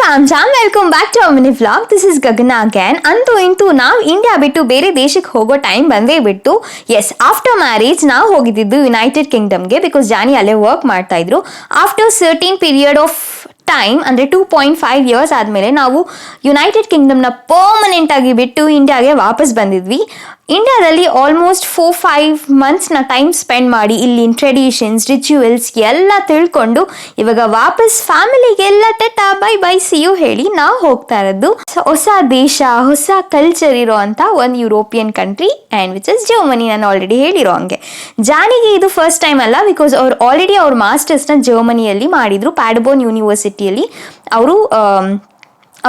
Fam jam welcome back to our mini vlog. This is Gagana again. ಅಂತೂ ಇಂತೂ ನಾವು India ಬಿಟ್ಟು ಬೇರೆ ದೇಶಕ್ಕೆ ಹೋಗೋ ಟೈಮ್ ಬಂದೇ ಬಿಟ್ಟು. ಎಸ್, ಆಫ್ಟರ್ ಮ್ಯಾರೇಜ್ ನಾವು ಹೋಗಿದ್ದು ಯುನೈಟೆಡ್ ಕಿಂಗ್ಡಮ್ಗೆ, ಬಿಕಾಸ್ ಜಾನಿ ಅಲ್ಲೇ ವರ್ಕ್ ಮಾಡ್ತಾ ಇದ್ರು. ಆಫ್ಟರ್ ಸರ್ಟೀನ್ ಪೀರಿಯಡ್ ಆಫ್ ಟೈಮ್ ಅಂದರೆ 2.5 ಇಯರ್ಸ್ ಆದಮೇಲೆ ನಾವು ಯುನೈಟೆಡ್ ಕಿಂಗ್ಡಮ್ನ ಪರ್ಮನೆಂಟ್ ಆಗಿ ಬಿಟ್ಟು ಇಂಡಿಯಾಗೆ ವಾಪಸ್ ಬಂದಿದ್ವಿ. ಇಂಡಿಯಾದಲ್ಲಿ ಆಲ್ಮೋಸ್ಟ್ 4-5 ಮಂತ್ಸ್ನ ಟೈಮ್ ಸ್ಪೆಂಡ್ ಮಾಡಿ ಇಲ್ಲಿನ ಟ್ರೆಡಿಷನ್ಸ್, ರಿಚುವಲ್ಸ್ ಎಲ್ಲ ತಿಳ್ಕೊಂಡು ಇವಾಗ ವಾಪಸ್ ಫ್ಯಾಮಿಲಿಗೆಲ್ಲ tata bye bye see you ಹೇಳಿ ನಾವು ಹೋಗ್ತಾ ಇರೋದು ಹೊಸ ದೇಶ, ಹೊಸ ಕಲ್ಚರ್ ಇರೋ ಅಂತ ಒಂದು European country and which is Germany. ನಾನು ಆಲ್ರೆಡಿ ಹೇಳಿರೋ ಹಂಗೆ ಜಾನಿಗೆ ಇದು ಫಸ್ಟ್ ಟೈಮ್ ಅಲ್ಲ, ಬಿಕಾಸ್ ಅವ್ರು ಆಲ್ರೆಡಿ ಅವ್ರ ಮಾಸ್ಟರ್ಸ್ನ ಜರ್ಮನಿಯಲ್ಲಿ ಮಾಡಿದರು, ಪ್ಯಾಡಬೋನ್ ಯೂನಿವರ್ಸಿಟಿಯಲ್ಲಿ. ಅವರು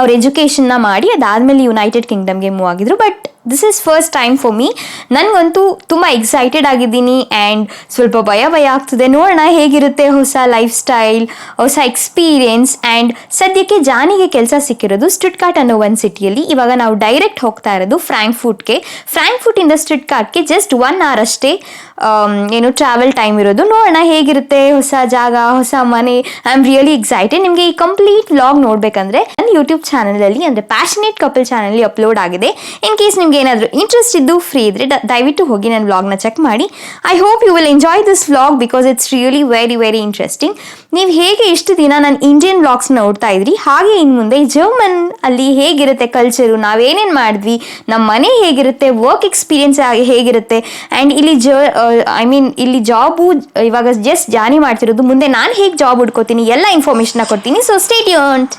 ಅವ್ರ ಎಜುಕೇಷನ್ನ ಮಾಡಿ ಅದಾದಮೇಲೆ ಯುನೈಟೆಡ್ ಕಿಂಗ್ಡಮ್ಗೆ ಮೂವ್ ಆಗಿದ್ರು. But this is first time for me. ನನಗಂತೂ ತುಂಬ ಎಕ್ಸೈಟೆಡ್ ಆಗಿದ್ದೀನಿ ಆ್ಯಂಡ್ ಸ್ವಲ್ಪ ಭಯ ಆಗ್ತಿದೆ. ನೋಡೋಣ ಹೇಗಿರುತ್ತೆ ಹೊಸ ಲೈಫ್ ಸ್ಟೈಲ್, ಹೊಸ ಎಕ್ಸ್ಪೀರಿಯೆನ್ಸ್. ಆ್ಯಂಡ್ ಸದ್ಯಕ್ಕೆ ಜಾನಿಗೆ ಕೆಲಸ ಸಿಕ್ಕಿರೋದು ಸ್ಟುಟ್ಗಾರ್ಟ್ ಅನ್ನೋ ಒಂದು ಸಿಟಿಯಲ್ಲಿ. ಇವಾಗ ನಾವು ಡೈರೆಕ್ಟ್ ಹೋಗ್ತಾ ಇರೋದು ಫ್ರಾಂಕ್ಫರ್ಟ್ಗೆ. ಫ್ರಾಂಕ್ಫರ್ಟಿಂದ ಸ್ಟುಟ್ಗಾರ್ಟ್ಗೆ ಜಸ್ಟ್ 1 hour ಅಷ್ಟೇ ಏನು ಟ್ರಾವೆಲ್ ಟೈಮ್ ಇರೋದು. ನೋಡೋಣ ಹೇಗಿರುತ್ತೆ ಹೊಸ ಜಾಗ, ಹೊಸ ಮನೆ. I am really excited. ನಿಮಗೆ ಈ ಕಂಪ್ಲೀಟ್ ವ್ಲಾಗ್ ನೋಡಬೇಕಂದ್ರೆ ನನ್ನ ಯೂಟ್ಯೂಬ್ ಚಾನಲಲ್ಲಿ ಅಂದರೆ ಪ್ಯಾಷನೇಟ್ ಕಪಲ್ ಚಾನಲಲ್ಲಿ ಅಪ್ಲೋಡ್ ಆಗಿದೆ. ಇನ್ ಕೇಸ್ ನಿಮ್ಗೆ ಏನಾದರೂ ಇಂಟ್ರೆಸ್ಟ್ ಇದ್ದು ಫ್ರೀ ಇದ್ದರೆ ದಯವಿಟ್ಟು ಹೋಗಿ ನನ್ನ ವ್ಲಾಗ್ನ ಚೆಕ್ ಮಾಡಿ. I hope you will enjoy this vlog because it's really very very interesting. ನೀವು ಹೇಗೆ ಇಷ್ಟು ದಿನ ನನ್ನ ಇಂಡಿಯನ್ ವ್ಲಾಗ್ಸ್ನ ನೋಡ್ತಾ ಇದ್ರಿ, ಹಾಗೆ ಇನ್ನು ಮುಂದೆ ಜರ್ಮನ್ ಅಲ್ಲಿ ಹೇಗಿರುತ್ತೆ ಕಲ್ಚರು, ನಾವೇನೇನು ಮಾಡಿದ್ವಿ, ನಮ್ಮ ಮನೆ ಹೇಗಿರುತ್ತೆ, ವರ್ಕ್ ಎಕ್ಸ್ಪೀರಿಯನ್ಸ್ ಹೇಗಿರುತ್ತೆ, ಆ್ಯಂಡ್ ಇಲ್ಲಿ ಇಲ್ಲಿ ಜಾಬು ಇವಾಗ ಜಸ್ಟ್ ಜಾನಿ ಮಾಡ್ತಿರೋದು, ಮುಂದೆ ನಾನು ಹೇಗೆ ಜಾಬ್ ಹುಡ್ಕೋತೀನಿ ಎಲ್ಲ ಇನ್ಫಾರ್ಮೇಷನ್ನ ಕೊಡ್ತೀನಿ. So stay tuned.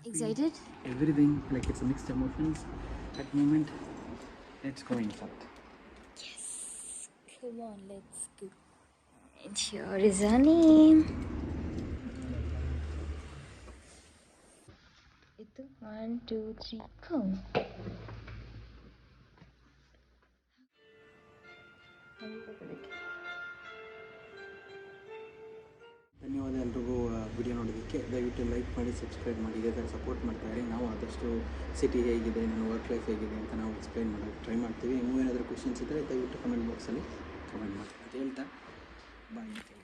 Excited? Everything, like it's a mixed emotions at the moment. Let's go inside. Yes, come on, let's go. And here is her name. It's 1, 2, 3, go. ಧನ್ಯವಾದ ಎಲ್ರಿಗೂ video ನೋಡೋದಕ್ಕೆ. ದಯವಿಟ್ಟು ಲೈಕ್ ಮಾಡಿ, subscribe ಮಾಡಿ, ಇದೇ ಥರ support ಮಾಡ್ತಾ ಇರಿ. ನಾವು ಆದಷ್ಟು ಸಿಟಿ ಹೇಗಿದೆ, ನನ್ನ ವರ್ಕ್ ಲೈಫ್ ಹೇಗಿದೆ ಅಂತ ನಾವು ಎಕ್ಸ್ಪ್ಲೈನ್ ಮಾಡೋಕ್ಕೆ ಟ್ರೈ ಮಾಡ್ತೀವಿ. ಇನ್ನೂ ಏನಾದರೂ ಕ್ವೆಶನ್ಸ್ ಇದ್ದರೆ ದಯವಿಟ್ಟು ಕಮೆಂಟ್ ಬಾಕ್ಸಲ್ಲಿ ಕಮೆಂಟ್ ಮಾಡಿ ಅಂತ ಹೇಳ್ತಾ ಬಾಯ್.